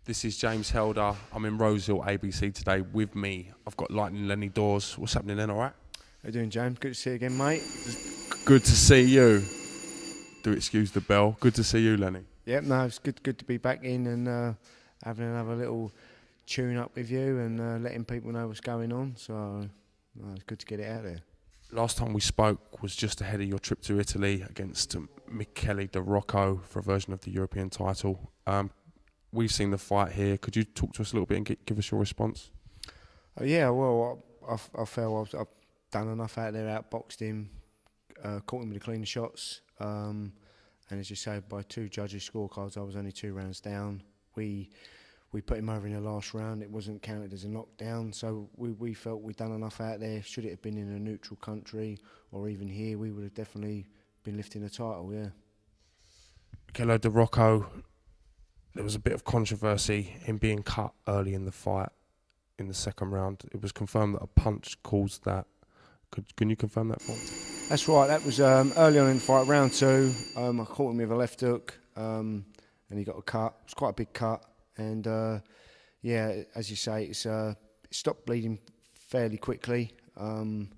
This is James Helder. I'm in Rosehill ABC today. With me, I've got Lightning Lenny Daws. What's happening then, all right? How you doing, James? Good to see you again, mate. Good to see you. Do excuse the bell. Good to see you, Lenny. Yep, no, it's good to be back in and having another little tune up with you and letting people know what's going on. So it's good to get it out there. Last time we spoke was just ahead of your trip to Italy against Michele De Rocco for a version of the European title. We've seen the fight here. Could you talk to us a little bit and give us your response? Yeah, well, I felt I've done enough out there, outboxed him, caught him with the clean shots. And as you say, by two judges' scorecards, I was only 2 rounds down. We put him over in the last round. It wasn't counted as a knockdown, so we felt we'd done enough out there. Should it have been in a neutral country or even here, we would have definitely been lifting the title, yeah. Michele De Rocco, there was a bit of controversy, him being cut early in the fight in the second round. It was confirmed that a punch caused that. Can you confirm that for me? That's right. That was early on in the fight, round 2. I caught him with a left hook, and he got a cut. It was quite a big cut, and yeah, as you say, it stopped bleeding fairly quickly, and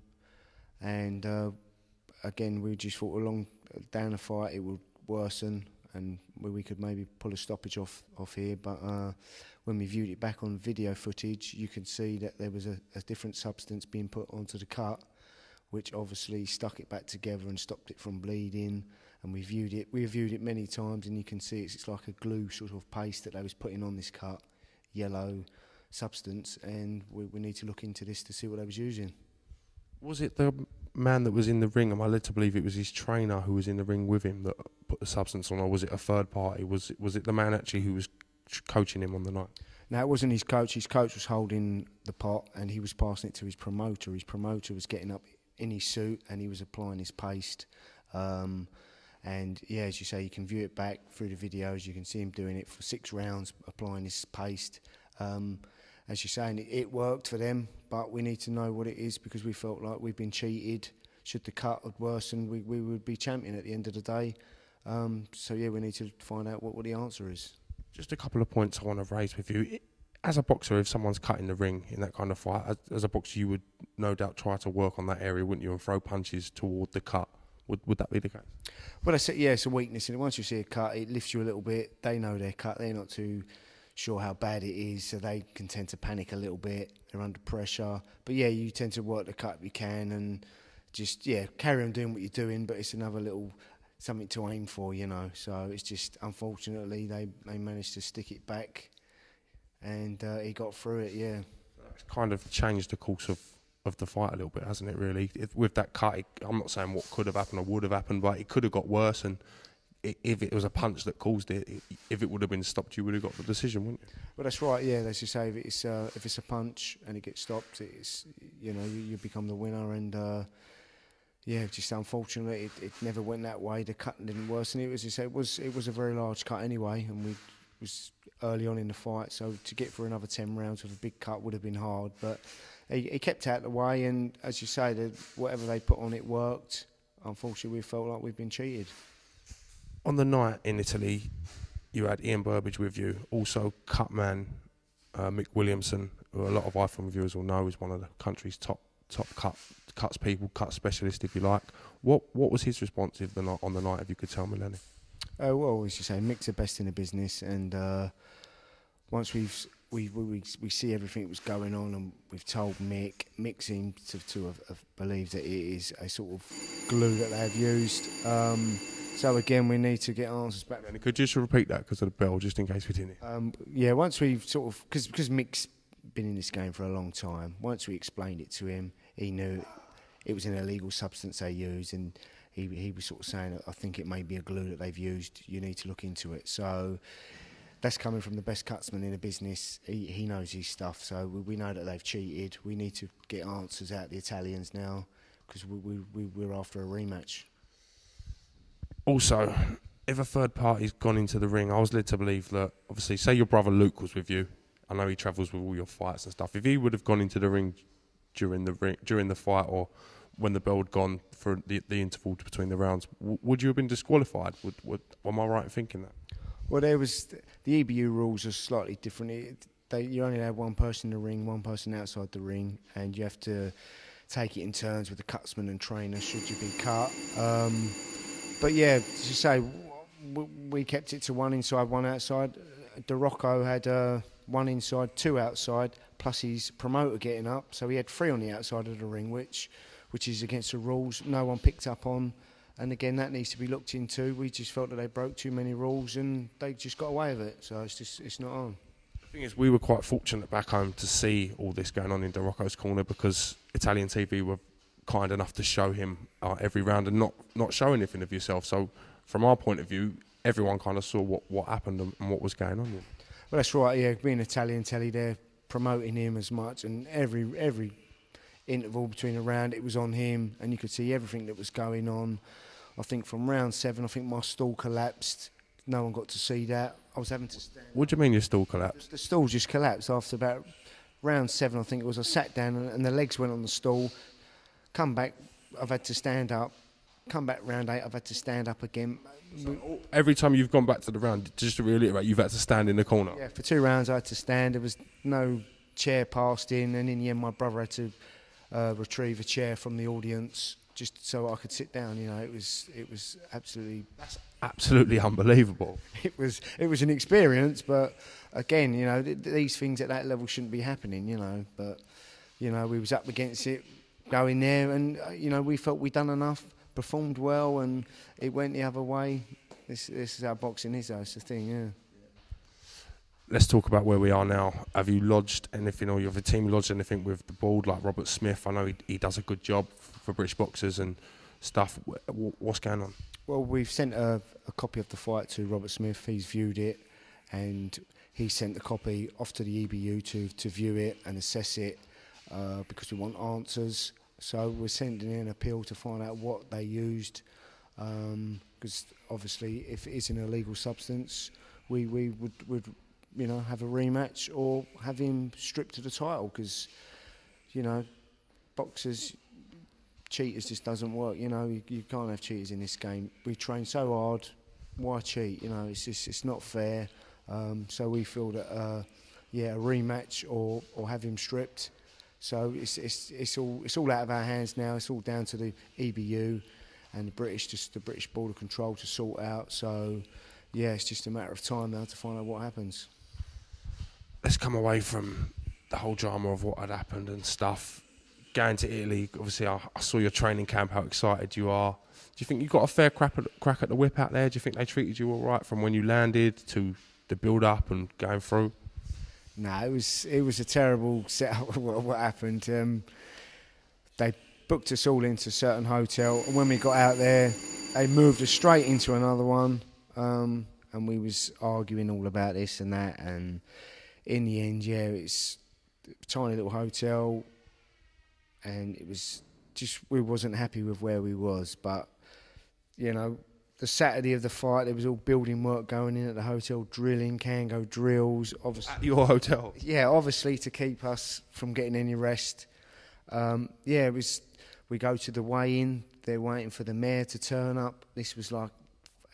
again, we just thought along down the fight it would worsen, and we could maybe pull a stoppage off here, but when we viewed it back on video footage, you can see that there was a different substance being put onto the cut, which obviously stuck it back together and stopped it from bleeding. And we viewed it many times, and you can see it's like a glue sort of paste that they was putting on this cut, yellow substance, and we need to look into this to see what they was using. Was it the man that was in the ring? Am I led to believe it was his trainer who was in the ring with him that put the substance on, or was it a third party? Was it the man actually who was coaching him on the night? No, it wasn't his coach. His coach was holding the pot, and he was passing it to his promoter. His promoter was getting up in his suit, and he was applying his paste. And yeah, as you say, you can view it back through the videos. You can see him doing it for 6 rounds, applying his paste. As you're saying, it worked for them, but we need to know what it is, because we felt like we've been cheated. Should the cut had worsened, we would be champion at the end of the day. So yeah, we need to find out what the answer is. Just a couple of points I want to raise with you. As a boxer, if someone's cut in the ring in that kind of fight, as a boxer, you would no doubt try to work on that area, wouldn't you, and throw punches toward the cut. Would that be the case? Well, yeah, it's a weakness, and once you see a cut, it lifts you a little bit. They know they're cut. They're not too sure how bad it is, so they can tend to panic a little bit. They're under pressure. But yeah, you tend to work the cut if you can, and just, yeah, carry on doing what you're doing, but it's another little something to aim for, you know. So it's just, unfortunately, they managed to stick it back, and he got through it, yeah. It's kind of changed the course of the fight a little bit, hasn't it, really? With that cut, I'm not saying what could have happened or would have happened, but it could have got worse, and if it was a punch that caused it, if it would have been stopped, you would have got the decision, wouldn't you? Well, that's right, yeah. As you say, if it's a punch and it gets stopped, it's, you know, you become the winner, and yeah, just unfortunately, it never went that way. The cut didn't worsen. It was, as you say, it was a very large cut anyway, and we was early on in the fight, so to get for another 10 rounds with a big cut would have been hard, but he kept out of the way, and as you say, whatever they put on it worked. Unfortunately, we felt like we've been cheated. On the night in Italy, you had Ian Burbage with you, also cutman Mick Williamson, who a lot of iPhone viewers will know is one of the country's top cuts people, cut specialist, if you like. What was his response on the night, if you could tell me, Lenny? Well, as you say, Mick's the best in the business, and once we see everything that was going on, and we've told Mick seems to have believed that it is a sort of glue that they have used. So again, we need to get answers back. And could you just repeat that because of the bell, just in case we didn't hear? Yeah, once we've sort of, because Mick's been in this game for a long time, once we explained it to him, he knew it was an illegal substance they used, and he was sort of saying, I think it may be a glue that they've used, you need to look into it. So that's coming from the best cutsman in the business. He knows his stuff, so we know that they've cheated. We need to get answers out of the Italians now, because we're after a rematch. Also, if a third party's gone into the ring, I was led to believe that, obviously, say your brother Luke was with you. I know he travels with all your fights and stuff. If he would have gone into the ring during the fight, or when the bell had gone for the interval between the rounds, would you have been disqualified? Am I right in thinking that? Well, the EBU rules are slightly different. You only have one person in the ring, one person outside the ring, and you have to take it in turns with the cutsman and trainer should you be cut. But yeah, as you say, we kept it to one inside, one outside. ROCCO had one inside, two outside, plus his promoter getting up, so he had three on the outside of the ring, which is against the rules. No one picked up on. And again, that needs to be looked into. We just felt that they broke too many rules and they just got away with it. So it's not on. The thing is, we were quite fortunate back home to see all this going on in ROCCO's corner because Italian TV were kind enough to show him every round and not show anything of yourself. So from our point of view, everyone kind of saw what happened and what was going on. Well, that's right. Yeah, being Italian telly, they're promoting him as much, and every interval between a round, it was on him, and you could see everything that was going on. I think from round 7, I think my stool collapsed. No one got to see that. I was having to stand. What do you mean your stool collapsed? The stool just collapsed after about round 7, I think it was. I sat down and the legs went on the stool. Come back, I've had to stand up. Come back round 8, I've had to stand up again. So every time you've gone back to the round, just to reiterate, you've had to stand in the corner? Yeah, for 2 rounds I had to stand. There was no chair passed in, and in the end my brother had to retrieve a chair from the audience just so I could sit down. You know, it was absolutely. That's absolutely unbelievable. It was an experience, but again, you know, these things at that level shouldn't be happening. You know, but you know, we was up against it, going there, and you know, we felt we'd done enough, performed well, and it went the other way. This is how boxing is, though. It's the thing, yeah. Let's talk about where we are now. Have you lodged anything, or your team lodged anything with the board, like Robert Smith? I know he does a good job for British boxers and stuff. What's going on? Well, we've sent a copy of the fight to Robert Smith. He's viewed it, and he sent the copy off to the EBU to view it and assess it because we want answers. So we're sending in an appeal to find out what they used, because obviously if it is an illegal substance, we would you know, have a rematch or have him stripped of the title, because, you know, boxers, cheaters just doesn't work. You know, you can't have cheaters in this game. We train so hard, why cheat? You know, it's not fair. So we feel that a rematch or have him stripped. So it's all out of our hands now. It's all down to the EBU and the British Border Control to sort out. So yeah, it's just a matter of time now to find out what happens. Let's come away from the whole drama of what had happened and stuff. Going to Italy, obviously I saw your training camp, how excited you are. Do you think you got a fair crack at the whip out there? Do you think they treated you all right from when you landed to the build-up and going through? No, it was a terrible setup. What happened? They booked us all into a certain hotel, and when we got out there, they moved us straight into another one, and we was arguing all about this and that, and in the end, yeah, it's a tiny little hotel, and it was just, we wasn't happy with where we was. But you know, the Saturday of the fight, there was all building work going in at the hotel, drilling, Kango drills, obviously. At your hotel? Yeah, obviously to keep us from getting any rest. It was. We go to the weigh-in. They're waiting for the mayor to turn up. This was like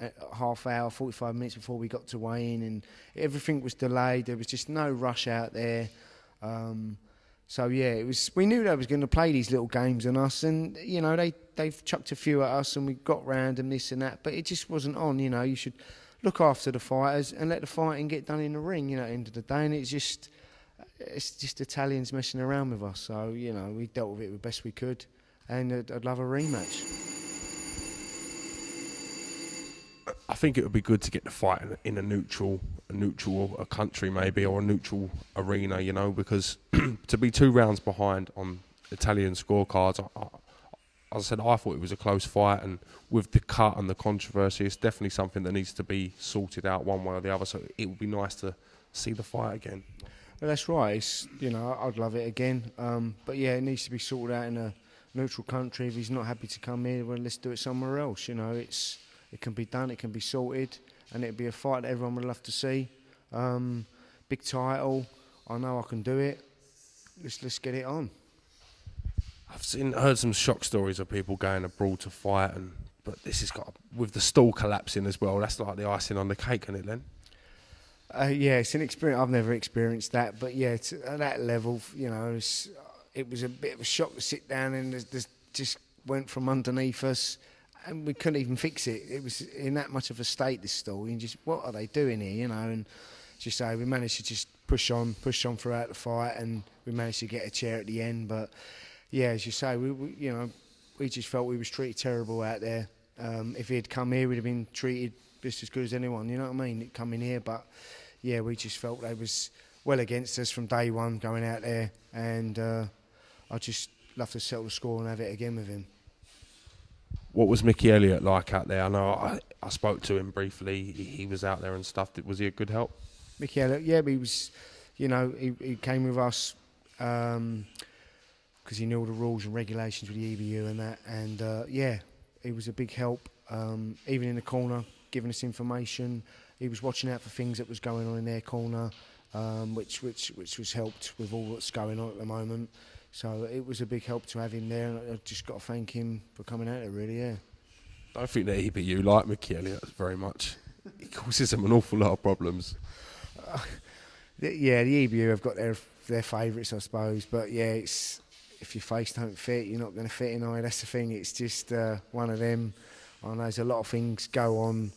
a half hour, 45 minutes before we got to weigh-in, and everything was delayed. There was just no rush out there. So yeah, it was. We knew they was going to play these little games on us, and you know they've chucked a few at us, and we got round and this and that. But it just wasn't on. You know, you should look after the fighters and let the fighting get done in the ring. You know, at the end of the day, and it's just Italians messing around with us. So you know, we dealt with it the best we could, and I'd love a rematch. I think it would be good to get the fight in a neutral country maybe, or a neutral arena, you know, because to be 2 rounds behind on Italian scorecards, as I said, I thought it was a close fight, and with the cut and the controversy, it's definitely something that needs to be sorted out one way or the other. So it would be nice to see the fight again. Well, that's right. It's, you know, I'd love it again. But yeah, it needs to be sorted out in a neutral country. If he's not happy to come here, well, let's do it somewhere else. You know, it can be done, it can be sorted, and it'd be a fight that everyone would love to see. Big title, I know I can do it. Let's get it on. I've heard some shock stories of people going abroad to fight, but this has got, with the stall collapsing as well, that's like the icing on the cake, isn't it, Len? Yeah, it's an experience. I've never experienced that, but yeah, at that level, you know, it was a bit of a shock to sit down and there's just went from underneath us, and we couldn't even fix it. It was in that much of a state, this stall. And just, what are they doing here, you know? And as you say, we managed to just push on throughout the fight, and we managed to get a chair at the end. But yeah, as you say, we just felt we was treated terrible out there. If he had come here, we'd have been treated just as good as anyone. You know what I mean? Coming here, but yeah, we just felt they was well against us from day one going out there, and I just love to settle the score and have it again with him. What was Mickey Elliott like out there? I know I spoke to him briefly. He was out there and stuff. Was he a good help? Mickey Elliott, yeah, but he was, you know, he came with us because he knew all the rules and regulations with the EBU and that, and yeah, he was a big help. Even in the corner, giving us information. He was watching out for things that was going on in their corner, which was helped with all that's going on at the moment. So it was a big help to have him there, and I just got to thank him for coming out there, really, yeah. I don't think the EBU like Mickey Elliott very much. He causes them an awful lot of problems. Yeah, the EBU have got their favourites, I suppose. But yeah, it's, if your face don't fit, you're not going to fit in. That's the thing. It's just one of them. I know there's a lot of things go on,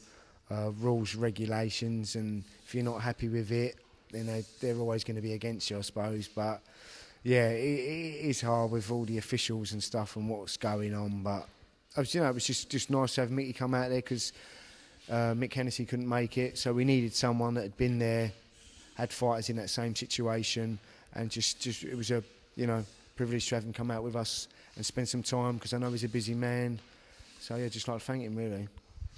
rules, regulations, and if you're not happy with it, then they're always going to be against you, I suppose. But yeah, it is hard with all the officials and stuff and what's going on. But it was just nice to have Mickey come out there, because Mick Hennessy couldn't make it, so we needed someone that had been there, had fighters in that same situation, and just it was a privilege to have him come out with us and spend some time, because I know he's a busy man. So yeah, just like to thank him, really. I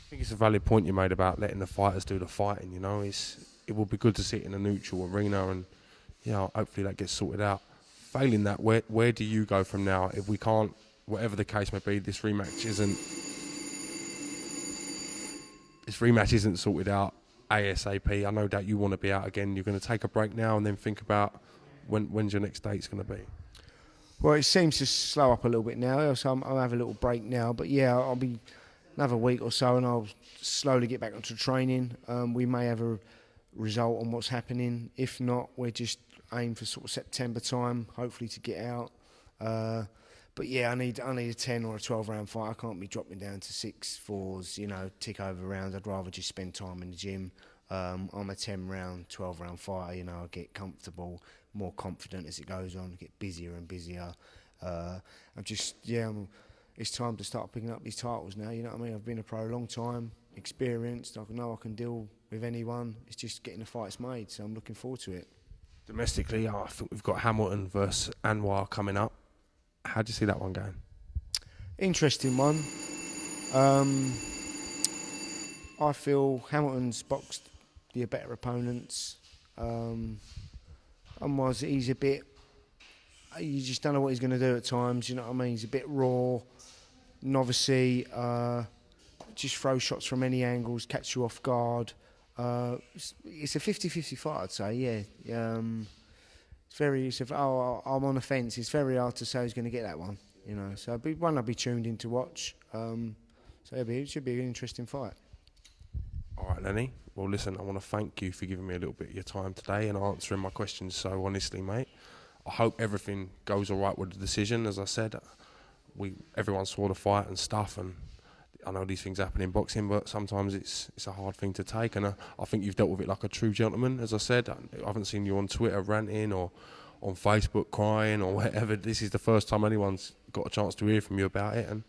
think it's a valid point you made about letting the fighters do the fighting. You know, it will be good to sit in a neutral arena, and hopefully that gets sorted out. Failing that, where do you go from now? If we can't, whatever the case may be, this rematch isn't sorted out ASAP. I know that you want to be out again. You're going to take a break now and then think about when's your next date's going to be. Well, it seems to slow up a little bit now, so I'll have a little break now. But yeah, I'll be another week or so, and I'll slowly get back onto training. We may have a result on what's happening. If not, we're just aim for sort of September time, hopefully, to get out. But yeah, I need a 10 or a 12 round fight. I can't be dropping down to 6-4s, tick over rounds. I'd rather just spend time in the gym. I'm a 10 round, 12 round fighter. I get comfortable, more confident as it goes on, get busier and busier. It's time to start picking up these titles now. You know what I mean? I've been a pro a long time, experienced. I know I can deal with anyone. It's just getting the fights made. So I'm looking forward to it. Domestically, I think we've got Hamilton versus Anwar coming up. How do you see that one going? Interesting one. I feel Hamilton's boxed the better opponents. Otherwise, he's a bit... You just don't know what he's going to do at times, you know what I mean? He's a bit raw, novice-y, just throw shots from any angles, catch you off guard. It's a 50-50 fight, I'd say, yeah. I'm on the fence. It's very hard to say who's going to get that one, So it'll be one I'll be tuned in to watch. It should be an interesting fight. All right, Lenny. Well, listen, I want to thank you for giving me a little bit of your time today and answering my questions so honestly, mate. I hope everything goes all right with the decision. As I said, everyone saw the fight and stuff, and I know these things happen in boxing, but sometimes it's a hard thing to take, and I think you've dealt with it like a true gentleman. As I said, I haven't seen you on Twitter ranting or on Facebook crying or whatever. This is the first time anyone's got a chance to hear from you about it, and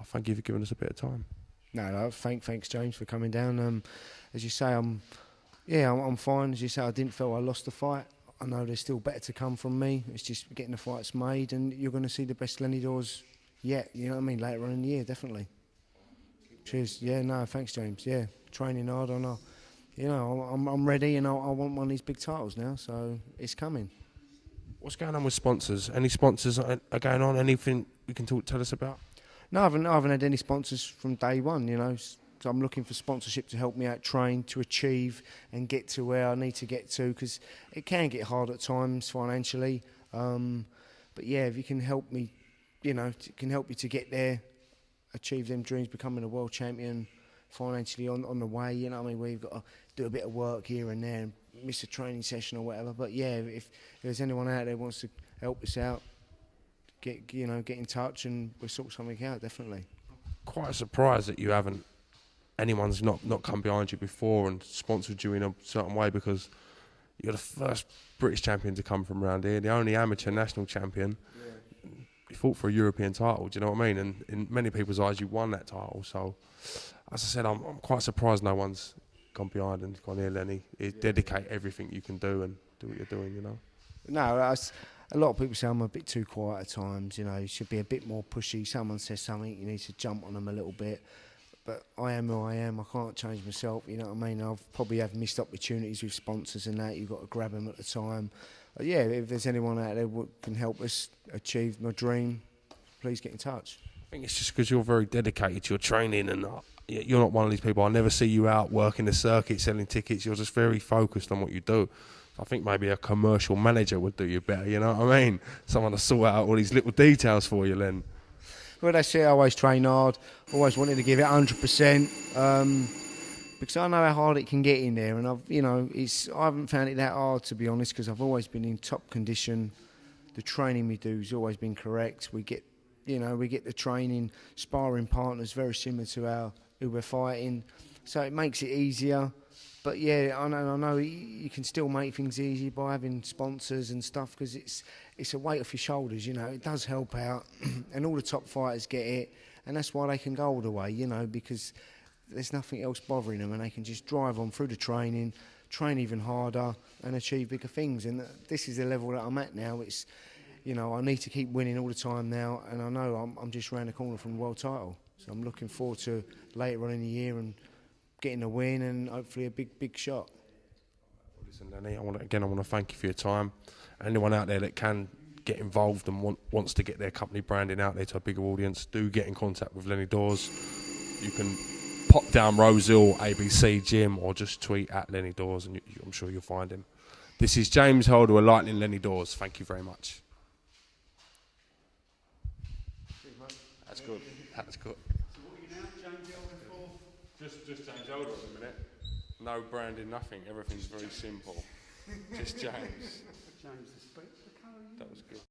I thank you for giving us a bit of time. No, thanks James for coming down. As you say, I'm fine. As you say, I didn't feel I lost the fight. I know there's still better to come from me. It's just getting the fights made, and you're going to see the best Lenny Daws yet. You know what I mean? Later on in the year, definitely. Cheers. Yeah, no, thanks, James. Yeah, training hard. I'm ready, and I want one of these big titles now. So it's coming. What's going on with sponsors? Any sponsors are going on? Anything you can tell us about? No, I haven't had any sponsors from day one. So I'm looking for sponsorship to help me out, train to achieve and get to where I need to get to, because it can get hard at times financially. But yeah, if you can help me, it can help you to get there, achieve them dreams, becoming a world champion financially on the way, where you've got to do a bit of work here and there and miss a training session or whatever. But yeah, if there's anyone out there who wants to help us out, get in touch and we'll sort something out, definitely. Quite surprised that you haven't, anyone's not come behind you before and sponsored you in a certain way, because you're the first British champion to come from around here, the only amateur national champion. Yeah. You fought for a European title, do you know what I mean? And in many people's eyes, you won that title. So, as I said, I'm quite surprised no one's gone behind and gone, here, Lenny, dedicate everything you can do and do what you're doing, you know? No, a lot of people say I'm a bit too quiet at times, you know, you should be a bit more pushy. Someone says something, you need to jump on them a little bit. But I am who I am, I can't change myself, you know what I mean? I've probably had missed opportunities with sponsors and that, you've got to grab them at the time. But yeah, if there's anyone out there who can help us achieve my dream, please get in touch. I think it's just because you're very dedicated to your training, and you're not one of these people, I never see you out working the circuit, selling tickets, you're just very focused on what you do. I think maybe a commercial manager would do you better, you know what I mean? Someone to sort out all these little details for you, Len. Well, that's it, I always train hard, always wanted to give it 100%, because I know how hard it can get in there, and I haven't found it that hard, to be honest, because I've always been in top condition. The training we do has always been correct. We get the training, sparring partners very similar to who we're fighting, so it makes it easier. But yeah, I know you can still make things easy by having sponsors and stuff, because it's a weight off your shoulders, you know. It does help out, and all the top fighters get it, and that's why they can go all the way, you know, because there's nothing else bothering them, and they can just drive on through the training, train even harder, and achieve bigger things. And this is the level that I'm at now. It's, you know, I need to keep winning all the time now, and I know I'm just round the corner from the world title, so I'm looking forward to later on in the year and getting a win and hopefully a big shot. Listen, Lenny, I want to thank you for your time. Anyone out there that can get involved and wants to get their company branding out there to a bigger audience, do get in contact with Lenny Daws. You can pop down Rosehill ABC Gym or just tweet at Lenny Daws, and I'm sure you'll find him. This is James Holder, Lightning Lenny Daws. Thank you very much. That's good. That's good. Just James Elder at the minute. No branding, nothing. Everything's very simple. Just James. That was good.